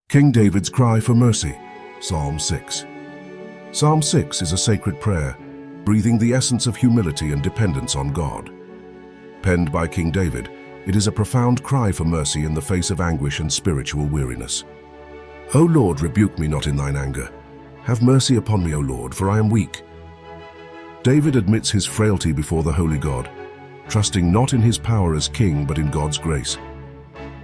King David's Cry for Mercy, Psalm 6. Psalm 6 is a sacred prayer, breathing the essence of humility and dependence on God. Penned by King David, it is a profound cry for mercy in the face of anguish and spiritual weariness. O Lord, rebuke me not in thine anger. Have mercy upon me, O Lord, for I am weak. David admits his frailty before the holy God, trusting not in his power as king but in God's grace.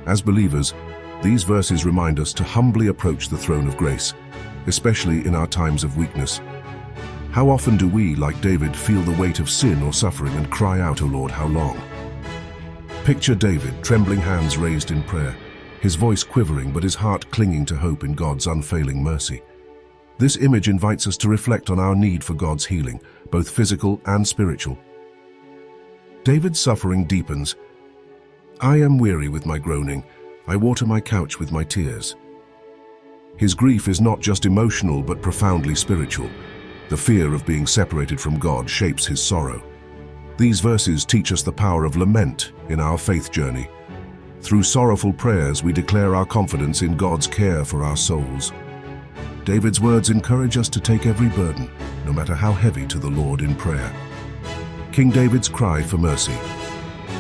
As believers, these verses remind us to humbly approach the throne of grace, especially in our times of weakness. How often do we, like David, feel the weight of sin or suffering and cry out, O Lord, how long? Picture David, trembling hands raised in prayer, his voice quivering but his heart clinging to hope in God's unfailing mercy. This image invites us to reflect on our need for God's healing, both physical and spiritual. David's suffering deepens. I am weary with my groaning. I water my couch with my tears. His grief is not just emotional but profoundly spiritual. The fear of being separated from God shapes his sorrow. These verses teach us the power of lament in our faith journey. Through sorrowful prayers, we declare our confidence in God's care for our souls. David's words encourage us to take every burden, no matter how heavy, to the Lord in prayer. King David's Cry for Mercy.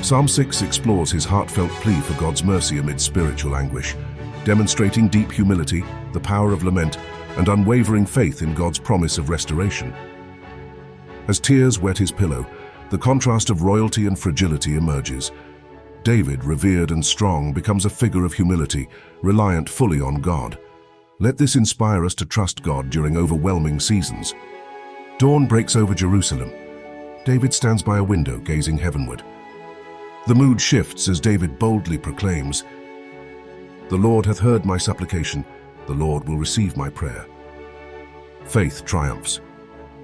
Psalm 6 explores his heartfelt plea for God's mercy amid spiritual anguish, demonstrating deep humility, the power of lament, and unwavering faith in God's promise of restoration. As tears wet his pillow, the contrast of royalty and fragility emerges. David, revered and strong, becomes a figure of humility, reliant fully on God. Let this inspire us to trust God during overwhelming seasons. Dawn breaks over Jerusalem. David stands by a window, gazing heavenward. The mood shifts as David boldly proclaims, "The Lord hath heard my supplication, the Lord will receive my prayer." Faith triumphs.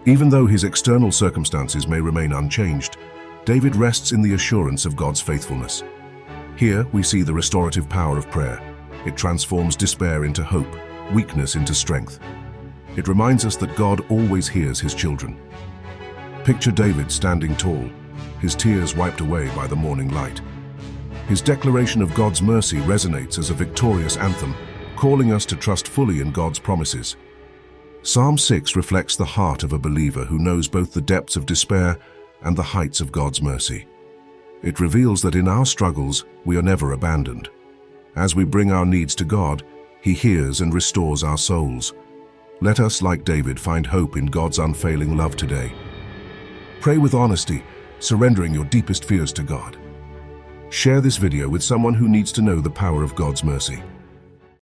Even though his external circumstances may remain unchanged, David rests in the assurance of God's faithfulness. Here we see the restorative power of prayer. It transforms despair into hope, weakness into strength. It reminds us that God always hears his children. Picture David standing tall, his tears wiped away by the morning light. His declaration of God's mercy resonates as a victorious anthem, calling us to trust fully in God's promises. Psalm 6 reflects the heart of a believer who knows both the depths of despair and the heights of God's mercy. It reveals that in our struggles, we are never abandoned. As we bring our needs to God, He hears and restores our souls. Let us, like David, find hope in God's unfailing love today. Pray with honesty, surrendering your deepest fears to God. Share this video with someone who needs to know the power of God's mercy.